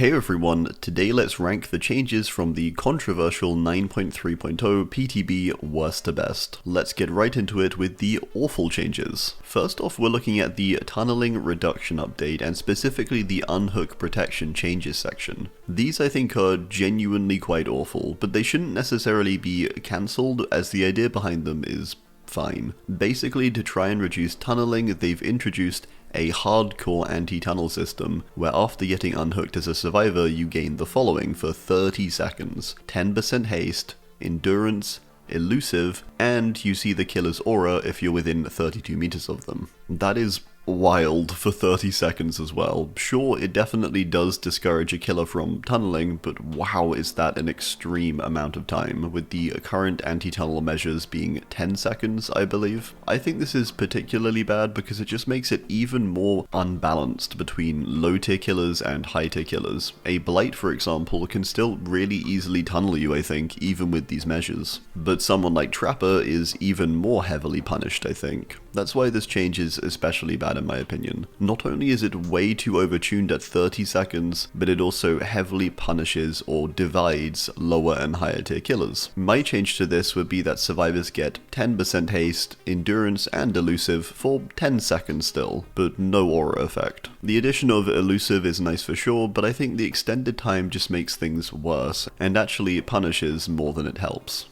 Hey everyone, today let's rank the changes from the controversial 9.3.0 PTB worst to best. Let's get right into it with the awful changes. First off, we're looking at the tunneling reduction update and specifically the unhook protection changes section. These I think are genuinely quite awful, but they shouldn't necessarily be cancelled as the idea behind them is fine. Basically, to try and reduce tunneling, they've introduced a hardcore anti-tunnel system, where after getting unhooked as a survivor, you gain the following for 30 seconds. 10% haste, endurance, elusive, and you see the killer's aura if you're within 32 meters of them. That is wild for 30 seconds as well. Sure, it definitely does discourage a killer from tunneling, but wow, is that an extreme amount of time, with the current anti-tunnel measures being 10 seconds, I believe. I think this is particularly bad because it just makes it even more unbalanced between low-tier killers and high-tier killers. A Blight, for example, can still really easily tunnel you, I think, even with these measures. But someone like Trapper is even more heavily punished, I think. That's why this change is especially bad in my opinion. Not only is it way too overtuned at 30 seconds, but it also heavily punishes or divides lower and higher tier killers. My change to this would be that survivors get 10% haste, endurance, and elusive for 10 seconds still, but no aura effect. The addition of elusive is nice for sure, but I think the extended time just makes things worse, and actually punishes more than it helps.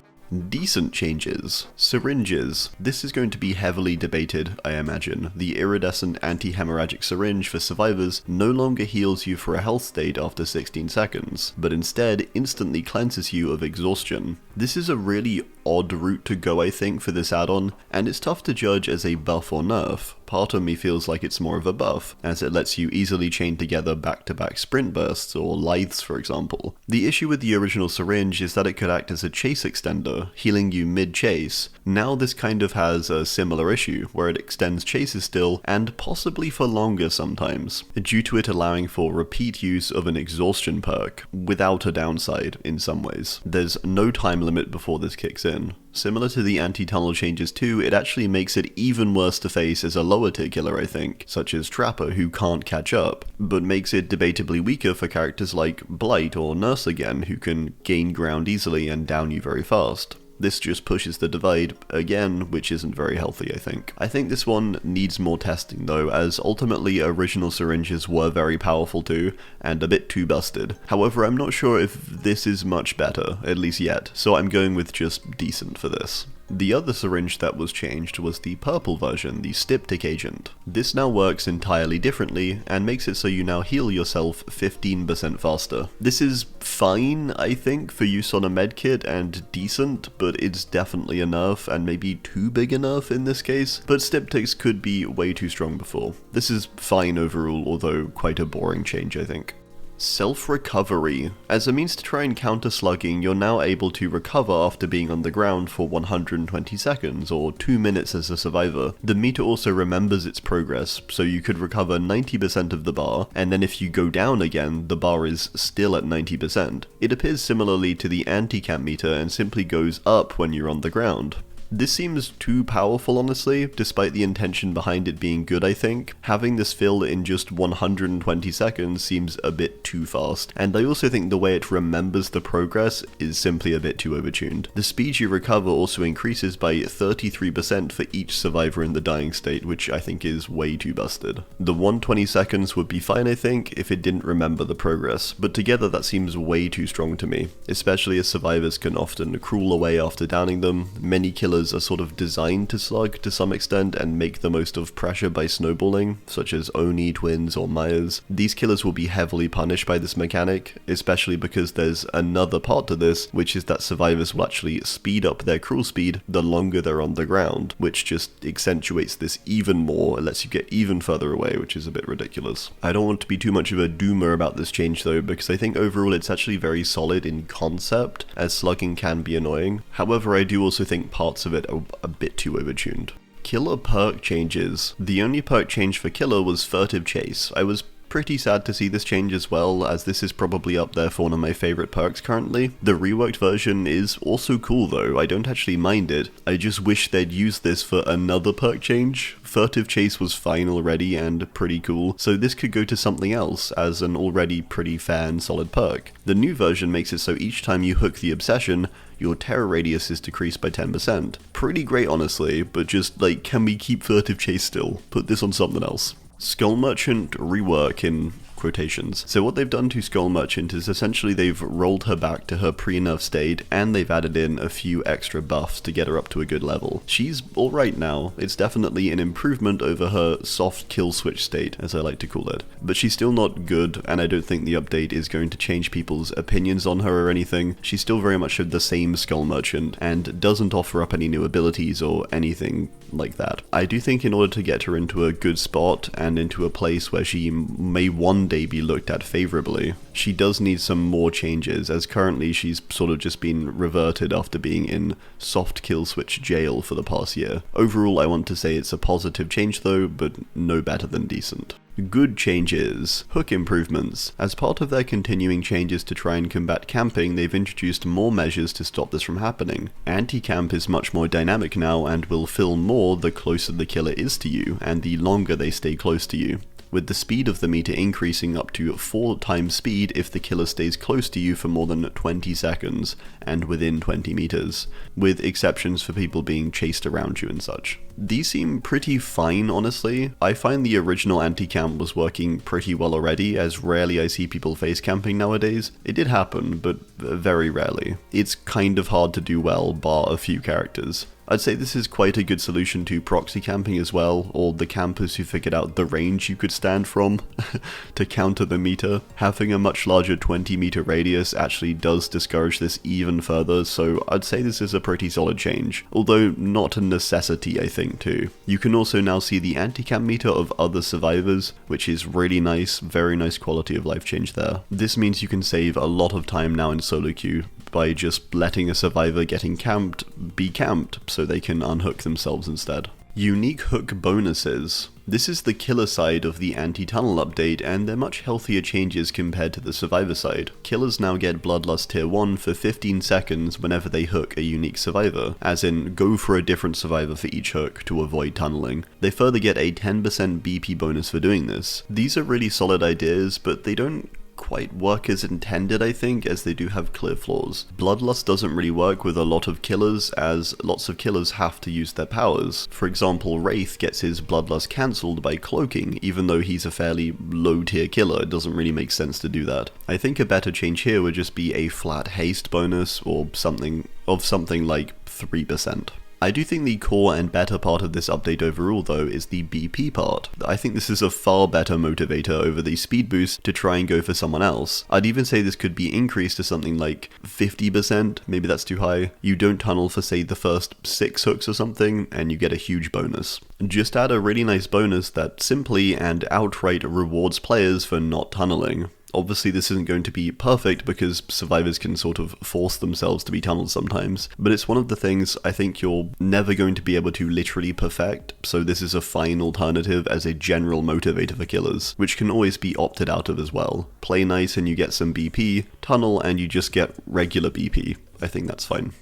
Decent changes. Syringes. This is going to be heavily debated, I imagine. The iridescent anti-hemorrhagic syringe for survivors no longer heals you for a health state after 16 seconds, but instead instantly cleanses you of exhaustion. This is a really odd route to go, I think, for this add-on, and it's tough to judge as a buff or nerf. Part of me feels like it's more of a buff, as it lets you easily chain together back-to-back sprint bursts, or lithes for example. The issue with the original syringe is that it could act as a chase extender, healing you mid-chase. Now this kind of has a similar issue, where it extends chases still, and possibly for longer sometimes, due to it allowing for repeat use of an exhaustion perk, without a downside in some ways. There's no time limit before this kicks in. Similar to the anti-tunnel changes too, it actually makes it even worse to face as a lower tier killer, I think, such as Trapper, who can't catch up, but makes it debatably weaker for characters like Blight or Nurse again, who can gain ground easily and down you very fast. This just pushes the divide again, which isn't very healthy, I think. I think this one needs more testing though, as ultimately original syringes were very powerful too, and a bit too busted. However, I'm not sure if this is much better, at least yet, so I'm going with just decent for this. The other syringe that was changed was the purple version, the Styptic agent. This now works entirely differently, and makes it so you now heal yourself 15% faster. This is fine, I think, for use on a medkit, and decent, but it's definitely a nerf, and maybe too big a nerf in this case, but Styptics could be way too strong before. This is fine overall, although quite a boring change, I think. Self-recovery. As a means to try and counter slugging, you're now able to recover after being on the ground for 120 seconds, or 2 minutes as a survivor. The meter also remembers its progress, so you could recover 90% of the bar, and then if you go down again, the bar is still at 90%. It appears similarly to the anti-camp meter and simply goes up when you're on the ground. This seems too powerful, honestly, despite the intention behind it being good, I think. Having this fill in just 120 seconds seems a bit too fast, and I also think the way it remembers the progress is simply a bit too overtuned. The speed you recover also increases by 33% for each survivor in the dying state, which I think is way too busted. The 120 seconds would be fine, I think, if it didn't remember the progress, but together that seems way too strong to me, especially as survivors can often crawl away after downing them. Many killers are sort of designed to slug to some extent and make the most of pressure by snowballing, such as Oni, Twins, or Myers. These killers will be heavily punished by this mechanic, especially because there's another part to this, which is that survivors will actually speed up their crawl speed the longer they're on the ground, which just accentuates this even more, it lets you get even further away, which is a bit ridiculous. I don't want to be too much of a doomer about this change though, because I think overall it's actually very solid in concept, as slugging can be annoying. However, I do also think parts of it are a bit too overtuned. Killer perk changes. The only perk change for killer was Furtive Chase. I was Pretty sad to see this change as well, as this is probably up there for one of my favourite perks currently. The reworked version is also cool though, I don't actually mind it. I just wish they'd use this for another perk change. Furtive Chase was fine already and pretty cool, so this could go to something else as an already pretty fair and solid perk. The new version makes it so each time you hook the Obsession, your terror radius is decreased by 10%. Pretty great honestly, but just like, can we keep Furtive Chase still? Put this on something else. Skull Merchant rework in quotations. So what they've done to Skull Merchant is essentially they've rolled her back to her pre-nerf state, and they've added in a few extra buffs to get her up to a good level. She's alright now. It's definitely an improvement over her soft kill switch state, as I like to call it. But she's still not good, and I don't think the update is going to change people's opinions on her or anything. She's still very much the same Skull Merchant, and doesn't offer up any new abilities or anything like that. I do think in order to get her into a good spot, and into a place where she may one day be looked at favourably, she does need some more changes, as currently she's sort of just been reverted after being in soft kill switch jail for the past year. Overall, I want to say it's a positive change though, but no better than decent. Good changes. Hook improvements. As part of their continuing changes to try and combat camping, they've introduced more measures to stop this from happening. Anti-camp is much more dynamic now and will fill more the closer the killer is to you, and the longer they stay close to you, with the speed of the meter increasing up to 4 times speed if the killer stays close to you for more than 20 seconds, and within 20 meters, with exceptions for people being chased around you and such. These seem pretty fine, honestly. I find the original anti-camp was working pretty well already, as rarely I see people face camping nowadays. It did happen, but very rarely. It's kind of hard to do well, bar a few characters. I'd say this is quite a good solution to proxy camping as well, or the campers who figured out the range you could stand from to counter the meter. Having a much larger 20 meter radius actually does discourage this even further, so I'd say this is a pretty solid change, although not a necessity I think too. You can also now see the anti-camp meter of other survivors, which is really nice, very nice quality of life change there. This means you can save a lot of time now in solo queue by just letting a survivor getting camped be camped so they can unhook themselves instead. Unique hook bonuses. This is the killer side of the anti-tunnel update, and they're much healthier changes compared to the survivor side. Killers now get Bloodlust tier 1 for 15 seconds whenever they hook a unique survivor, as in go for a different survivor for each hook to avoid tunneling. They further get a 10% BP bonus for doing this. These are really solid ideas, but they don't quite work as intended, I think, as they do have clear flaws. Bloodlust doesn't really work with a lot of killers, as lots of killers have to use their powers. For example, Wraith gets his Bloodlust cancelled by cloaking, even though he's a fairly low tier killer. It doesn't really make sense to do that. I think a better change here would just be a flat haste bonus, or something like 3%. I do think the core and better part of this update overall though is the BP part. I think this is a far better motivator over the speed boost to try and go for someone else. I'd even say this could be increased to something like 50%, maybe that's too high. You don't tunnel for say the first 6 hooks or something, and you get a huge bonus. Just add a really nice bonus that simply and outright rewards players for not tunneling. Obviously this isn't going to be perfect because survivors can sort of force themselves to be tunneled sometimes, but it's one of the things I think you're never going to be able to literally perfect, so this is a fine alternative as a general motivator for killers, which can always be opted out of as well. Play nice and you get some BP, tunnel and you just get regular BP. I think that's fine.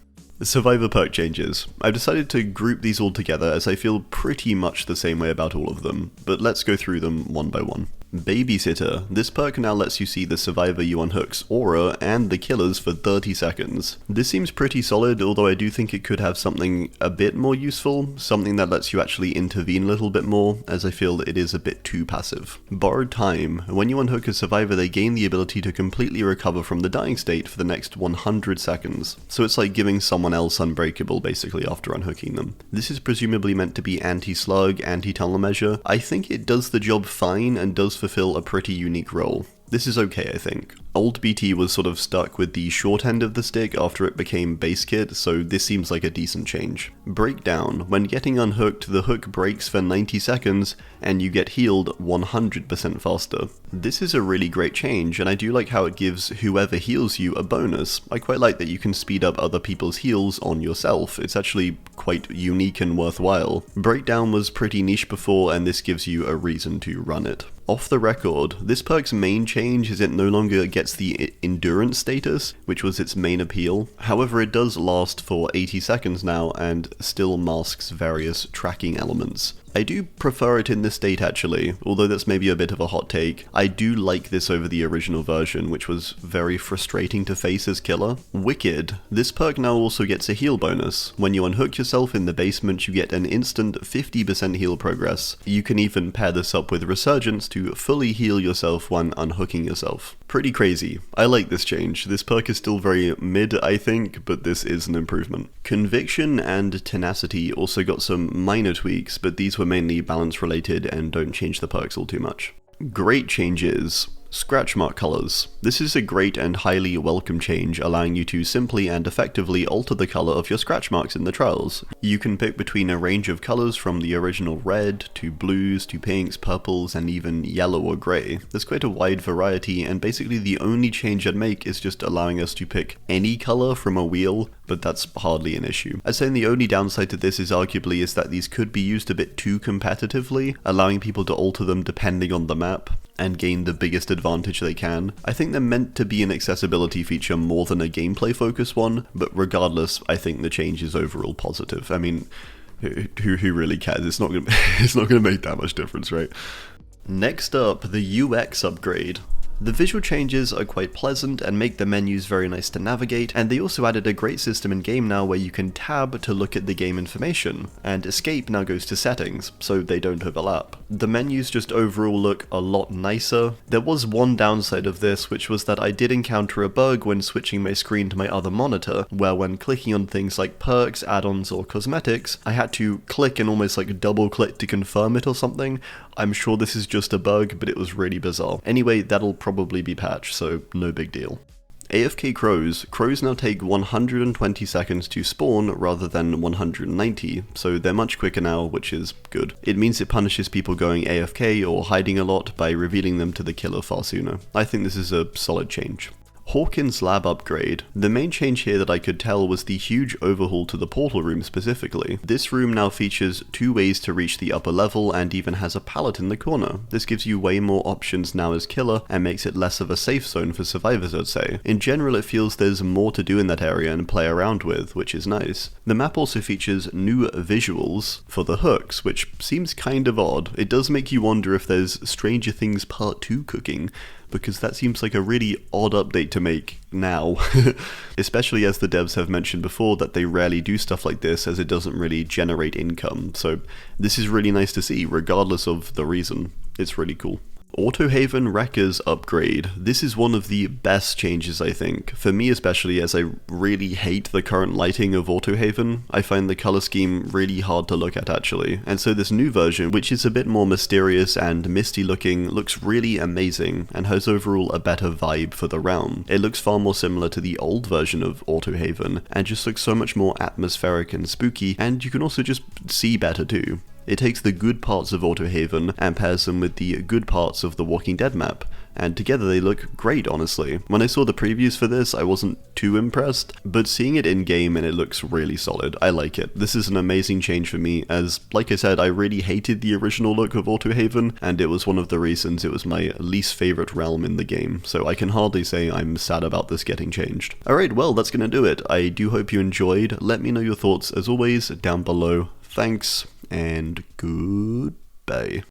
Survivor perk changes. I've decided to group these all together as I feel pretty much the same way about all of them, but let's go through them one by one. Babysitter. This perk now lets you see the survivor you unhook's aura and the killer's for 30 seconds. This seems pretty solid, although I do think it could have something a bit more useful, something that lets you actually intervene a little bit more, as I feel that it is a bit too passive. Borrowed time. When you unhook a survivor, they gain the ability to completely recover from the dying state for the next 100 seconds. So it's like giving someone else unbreakable basically after unhooking them. This is presumably meant to be anti-slug, anti-tunnel measure. I think it does the job fine and does fulfill a pretty unique role. This is okay, I think. Old BT was sort of stuck with the short end of the stick after it became base kit, so this seems like a decent change. Breakdown. When getting unhooked, the hook breaks for 90 seconds, and you get healed 100% faster. This is a really great change, and I do like how it gives whoever heals you a bonus. I quite like that you can speed up other people's heals on yourself. It's actually quite unique and worthwhile. Breakdown was pretty niche before, and this gives you a reason to run it. Off the record, this perk's main change is it no longer gets the endurance status, which was its main appeal. However, it does last for 80 seconds now and still masks various tracking elements. I do prefer it in this state actually, although that's maybe a bit of a hot take. I do like this over the original version, which was very frustrating to face as killer. Wicked. This perk now also gets a heal bonus. When you unhook yourself in the basement, you get an instant 50% heal progress. You can even pair this up with Resurgence to fully heal yourself when unhooking yourself. Pretty crazy. I like this change. This perk is still very mid, I think, but this is an improvement. Conviction and Tenacity also got some minor tweaks, but these were mainly balance related and don't change the perks all too much. Great changes. Scratch mark colors. This is a great and highly welcome change, allowing you to simply and effectively alter the color of your scratch marks in the trials. You can pick between a range of colors from the original red, to blues, to pinks, purples, and even yellow or grey. There's quite a wide variety, and basically the only change I'd make is just allowing us to pick any color from a wheel, but that's hardly an issue. I'd say the only downside to this is arguably is that these could be used a bit too competitively, allowing people to alter them depending on the map and gain the biggest advantage they can. I think they're meant to be an accessibility feature more than a gameplay focused one, but regardless, I think the change is overall positive. I mean, who really cares? It's not gonna make that much difference, right? Next up, the UX upgrade. The visual changes are quite pleasant and make the menus very nice to navigate, and they also added a great system in game now where you can tab to look at the game information, and escape now goes to settings, so they don't overlap. The menus just overall look a lot nicer. There was one downside of this, which was that I did encounter a bug when switching my screen to my other monitor, where when clicking on things like perks, add-ons, or cosmetics, I had to click and almost like double click to confirm it or something. I'm sure this is just a bug, but it was really bizarre. Anyway, that'll probably be patched, so no big deal. AFK Crows now take 120 seconds to spawn rather than 190, so they're much quicker now, which is good. It means it punishes people going AFK or hiding a lot by revealing them to the killer far sooner. I think this is a solid change. Hawkins Lab upgrade. The main change here that I could tell was the huge overhaul to the portal room specifically. This room now features 2 ways to reach the upper level and even has a pallet in the corner. This gives you way more options now as killer and makes it less of a safe zone for survivors, I'd say. In general, it feels there's more to do in that area and play around with, which is nice. The map also features new visuals for the hooks, which seems kind of odd. It does make you wonder if there's Stranger Things Part 2 cooking, because that seems like a really odd update to make now, especially as the devs have mentioned before that they rarely do stuff like this as it doesn't really generate income, so this is really nice to see regardless of the reason. It's really cool. Autohaven Wreckers upgrade. This is one of the best changes, I think. For me especially, as I really hate the current lighting of Autohaven. I find the color scheme really hard to look at actually. And so this new version, which is a bit more mysterious and misty looking, looks really amazing and has overall a better vibe for the realm. It looks far more similar to the old version of Autohaven and just looks so much more atmospheric and spooky, and you can also just see better too. It takes the good parts of Autohaven and pairs them with the good parts of the Walking Dead map, and together they look great, honestly. When I saw the previews for this, I wasn't too impressed, but seeing it in-game and it looks really solid. I like it. This is an amazing change for me, as, like I said, I really hated the original look of Autohaven, and it was one of the reasons it was my least favorite realm in the game, so I can hardly say I'm sad about this getting changed. Alright, well, that's gonna do it. I do hope you enjoyed. Let me know your thoughts, as always, down below. Thanks, and goodbye.